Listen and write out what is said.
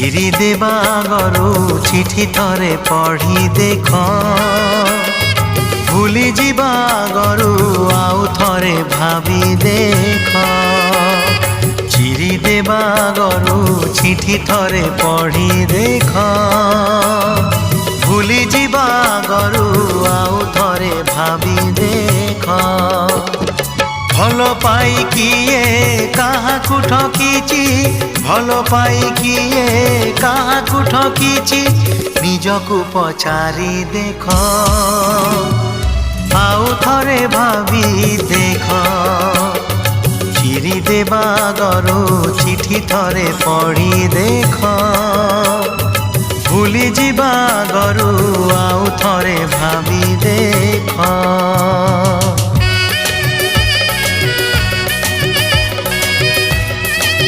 ଚିରି ଦେବା ଆଗରୁ ଚିଠି ଥରେ ପଢ଼ି ଦେଖ, ଭୁଲି ଯିବା ଆଗରୁ ଆଉ ଥରେ ଭାବି ଦେଖ। ଚିରି ଦେବା ଆଗରୁ ଚିଠି ଥରେ ପଢ଼ି ଦେଖ, ଭୁଲି ଯିବା ଆଗରୁ ଆଉ ଥରେ ଭାବି ଦେଖ। ଭଲ ପାଇ କିଏ କାହାକୁ ଠକିଛି, ଭଲ ପାଇ କିଏ କାହାକୁ ଠକିଛି, ନିଜକୁ ପଚାରି ଦେଖ, ଆଉ ଥରେ ଭାବି ଦେଖ। ଚିରି ଦେବା ଆଗରୁ ଚିଠି ଥରେ ପଢ଼ି ଦେଖ, ଭୁଲି ଯିବା ଆଗରୁ ଆଉ ଥରେ ଭାବି ଦେଖ।